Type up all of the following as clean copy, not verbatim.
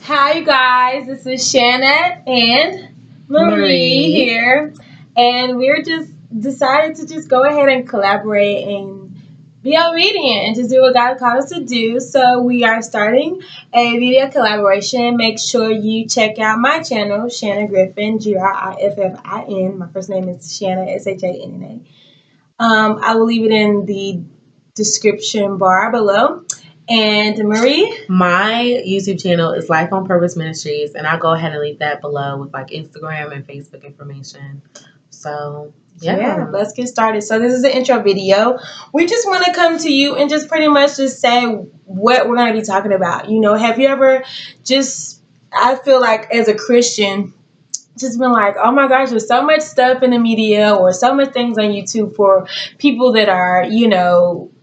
Hi, you guys. This is Shanna and Marie Marie. here, and we're just decided to just go ahead and collaborate and be obedient and just do what God called us to do. So we are starting a video collaboration. Make sure you check out my channel, Shanna Griffin, Griffin. My first name is Shanna, Shanna. I will leave it in the description bar below. And Marie. My YouTube channel is Life on Purpose Ministries, and I'll go ahead and leave that below with like Instagram and Facebook information. So, Yeah, yeah. let's get started. So this is the intro video. We just want to come to you and just pretty much just say what we're going to be talking about. Have you ever just, I feel like as a Christian, just been like, oh my gosh, there's so much stuff in the media or so much things on YouTube for people that are,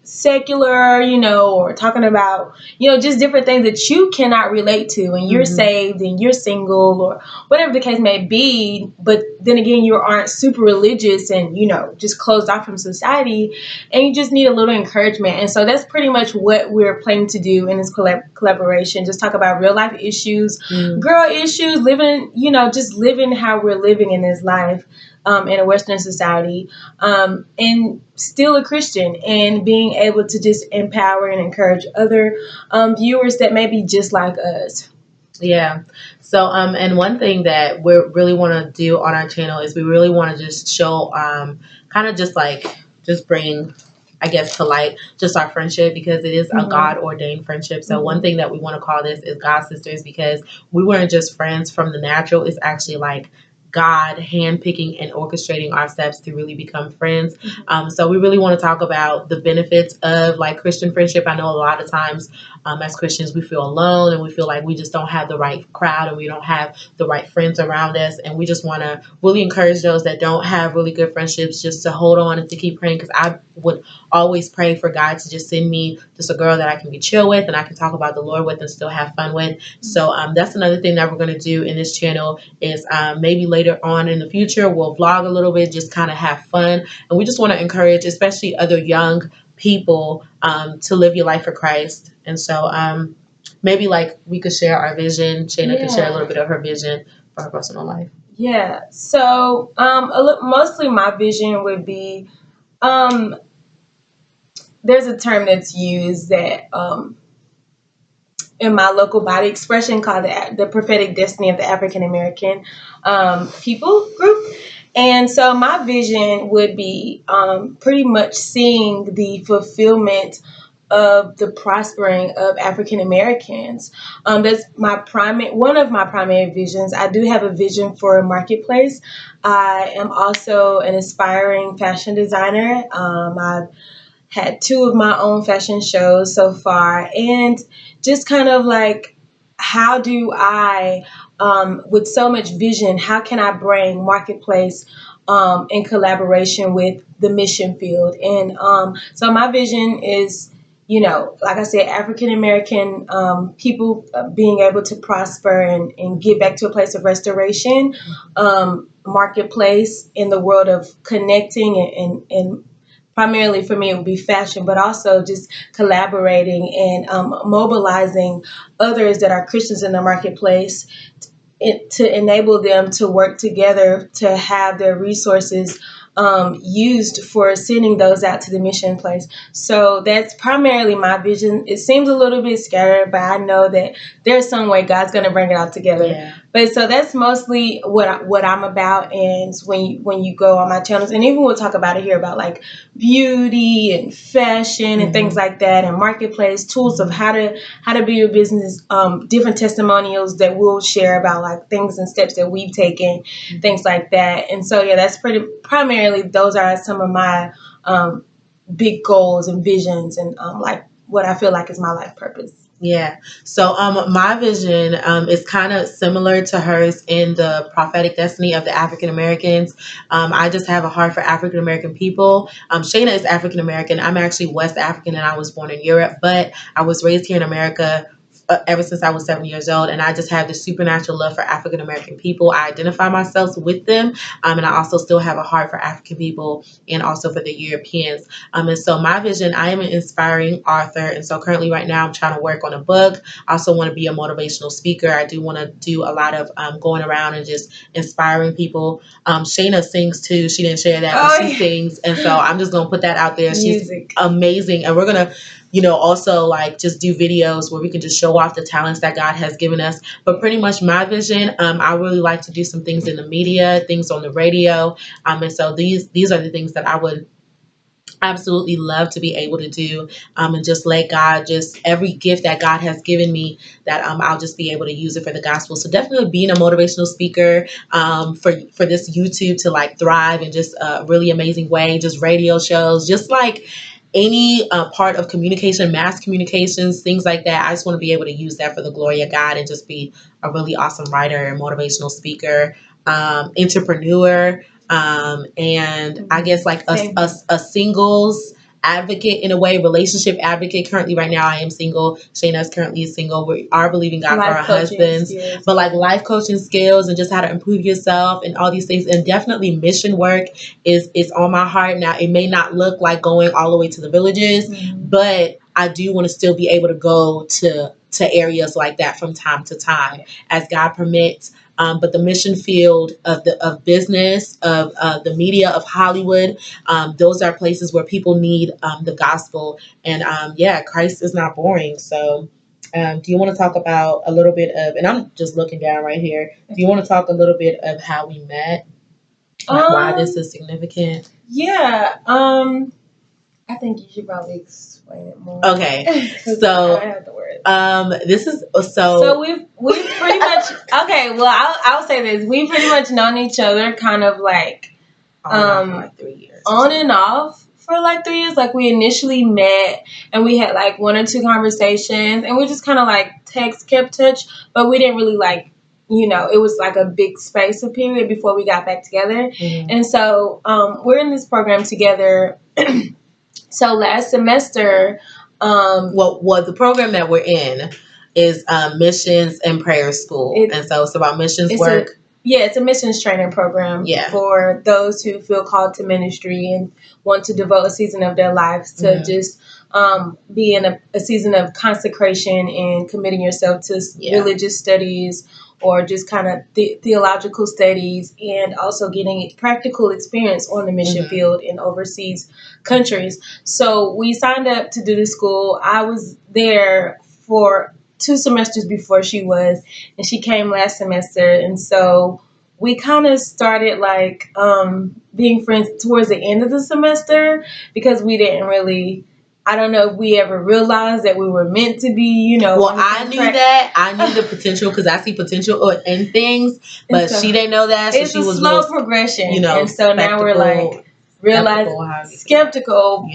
secular, or talking about, just different things that you cannot relate to and you're saved and you're single or whatever the case may be. But then again, you aren't super religious and, just closed off from society and you just need a little encouragement. And so that's pretty much what we're planning to do in this collaboration. Just talk about real life issues, girl issues, living, just living how we're living in this life in a Western society, and still a Christian, and being able to just empower and encourage other viewers that may be just like us. Yeah. So, and one thing that we really want to do on our channel is we really want to just show, kind of just like, just bring, I guess, to light just our friendship because it is a God ordained friendship. So, one thing that we want to call this is God Sisters because we weren't just friends from the natural. It's actually like God handpicking and orchestrating our steps to really become friends. So we really want to talk about the benefits of like Christian friendship. I know a lot of times as Christians we feel alone and we feel like we just don't have the right crowd and we don't have the right friends around us. And we just want to really encourage those that don't have really good friendships just to hold on and to keep praying because I would always pray for God to just send me just a girl that I can be chill with and I can talk about the Lord with and still have fun with. So that's another thing that we're going to do in this channel is maybe later on in the future we'll vlog a little bit, just kind of have fun. And we just want to encourage especially other young people to live your life for Christ. And so maybe like we could share our vision. Shayna could share a little bit of her vision for her personal life. Yeah. So mostly my vision would be there's a term that's used that in my local body expression called the prophetic destiny of the African American people group. And so my vision would be pretty much seeing the fulfillment of the prospering of African Americans. That's one of my primary visions. I do have a vision for a marketplace. I am also an aspiring fashion designer. I've had two of my own fashion shows so far, and just kind of like, how do I, with so much vision, how can I bring marketplace in collaboration with the mission field? And so my vision is, like I said, African American people being able to prosper and get back to a place of restoration, marketplace in the world of connecting and primarily for me it would be fashion, but also just collaborating and mobilizing others that are Christians in the marketplace to enable them to work together to have their resources used for sending those out to the mission place. So that's primarily my vision. It seems a little bit scattered, but I know that there's some way God's going to bring it all together. Yeah. But so that's mostly what I'm about. And when you go on my channels, and even we'll talk about it here about like beauty and fashion and things like that, and marketplace tools of how to build your business, different testimonials that we'll share about like things and steps that we've taken, things like that. And so yeah, that's pretty primarily those are some of my big goals and visions and like what I feel like is my life purpose. Yeah. So my vision is kind of similar to hers in the prophetic destiny of the African Americans. I just have a heart for African American people. Shayna is African American. I'm actually West African and I was born in Europe, but I was raised here in America ever since I was 7 years old, and I just have this supernatural love for African American people. I identify myself with them, and I also still have a heart for African people and also for the Europeans. And so my vision, I am an inspiring author, and so currently right now I'm trying to work on a book. I also want to be a motivational speaker. I do want to do a lot of going around and just inspiring people. Shayna sings too. She didn't share that, but she sings, and so I'm just gonna put that out there. Music. She's amazing, and we're gonna also like just do videos where we can just show off the talents that God has given us. But pretty much my vision, I really like to do some things in the media, things on the radio. And so these are the things that I would absolutely love to be able to do, and just let God, just every gift that God has given me, that I'll just be able to use it for the gospel. So definitely being a motivational speaker, for this YouTube to like thrive in just a really amazing way, just radio shows, just like any part of communication, mass communications, things like that. I just want to be able to use that for the glory of God and just be a really awesome writer and motivational speaker, entrepreneur, and I guess like a singles advocate in a way, relationship advocate. Currently, right now, I am single. Shayna is currently single. We are believing God for our husbands, but like life coaching skills and just how to improve yourself and all these things. And definitely mission work is on my heart. Now, it may not look like going all the way to the villages, but I do want to still be able to go to areas like that from time to time as God permits. But the mission field of business, of the media, of Hollywood, those are places where people need the gospel. And Christ is not boring. So do you want to talk about a little bit of, and I'm just looking down right here, do you want to talk a little bit of how we met? Like why this is significant? Yeah. I think you should probably explain it more. Okay. So I have the words. This is so we've pretty much okay. Well, I'll say this: we've pretty much known each other kind of like for like 3 years. On and off for like 3 years. Like we initially met and we had like 1 or 2 conversations, and we just kind of like kept touch, but we didn't really like. It was like a big space of period before we got back together. And so we're in this program together. So last semester, well, the program that we're in is missions and prayer school, and so it's about missions work. It's a missions training program for those who feel called to ministry and want to devote a season of their lives to just be in a season of consecration and committing yourself to religious studies or just kind of theological studies, and also getting practical experience on the mission field in overseas countries. So we signed up to do the school. I was there for 2 semesters before she was, and she came last semester. And so we kind of started like being friends towards the end of the semester, because we didn't really, I don't know if we ever realized that we were meant to be, Well, I knew that. I knew the potential, because I see potential in things, but so, she didn't know that. So it's she a was slow progression, and so now we're like skeptical.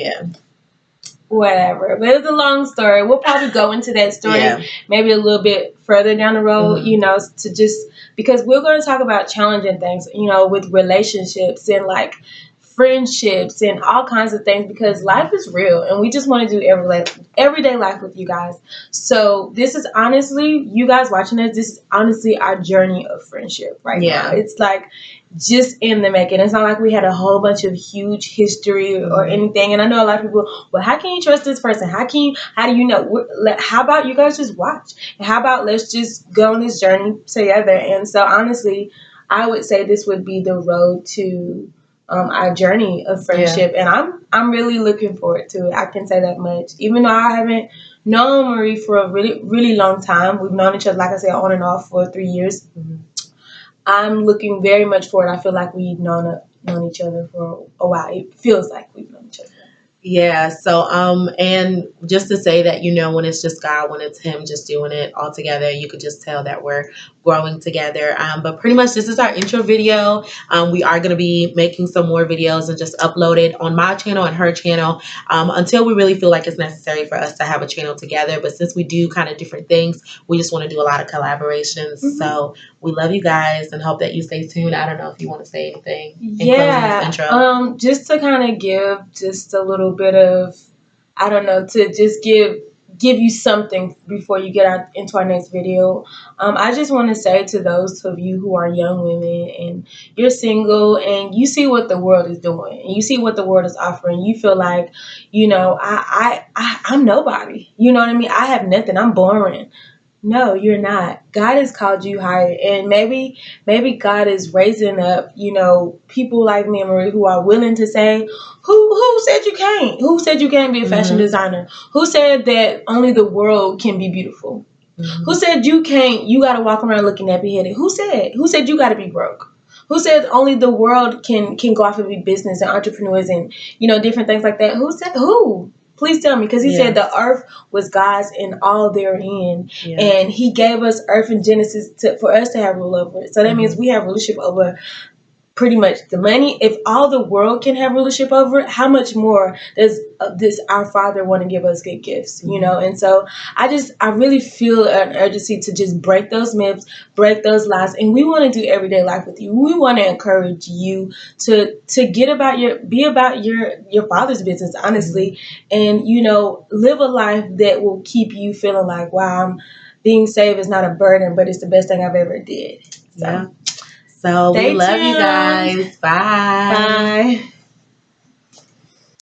Whatever, but it's a long story. We'll probably go into that story maybe a little bit further down the road, to just, because we're going to talk about challenging things, with relationships and like friendships and all kinds of things, because life is real and we just want to do everyday life with you guys. So this is honestly, you guys watching this is honestly our journey of friendship right now. It's like just in the making. It's not like we had a whole bunch of huge history or anything. And I know a lot of people, well, how can you trust this person? How do you know? How about you guys just watch? And how about let's just go on this journey together? And so honestly, I would say this would be the road to our journey of friendship. And I'm really looking forward to it. I can say that much. Even though I haven't known Marie for a really, really long time. We've known each other, like I said, on and off for 3 years. I'm looking very much forward. I feel like we've known each other for a while. It feels like we've known each other. Yeah. So, and just to say that, when it's just God, when it's Him just doing it all together, you could just tell that we're growing together. But pretty much this is our intro video. We are going to be making some more videos and just upload it on my channel and her channel, until we really feel like it's necessary for us to have a channel together. But since we do kind of different things, we just want to do a lot of collaborations. So we love you guys and hope that you stay tuned. I don't know if you want to say anything in closing this intro. Just to kind of give just a little bit of, I don't know, to just give give you something before you get out into our next video. I just want to say to those of you who are young women and you're single and you see what the world is doing and you see what the world is offering, you feel like, I'm nobody. You know what I mean? I have nothing. I'm boring. No, you're not. God has called you higher, and maybe God is raising up, people like me and Marie who are willing to say, who said you can't? Who said you can't be a fashion designer? Who said that only the world can be beautiful? Who said you can't? You got to walk around looking nappy headed? Who said? Who said you got to be broke? Who said only the world can go off and be business and entrepreneurs and different things like that? Who said who? Please tell me, because he said the earth was God's and all therein, and He gave us earth in Genesis for us to have rule over it. So that means we have rulership over pretty much the money. If all the world can have rulership over it, how much more does this our Father want to give us good gifts, And so I really feel an urgency to just break those myths, break those lies, and we want to do everyday life with you. We want to encourage you to be about your Father's business, honestly, and live a life that will keep you feeling like, wow, being saved is not a burden, but it's the best thing I've ever did. So. Yeah. So we love you guys. Bye. Bye.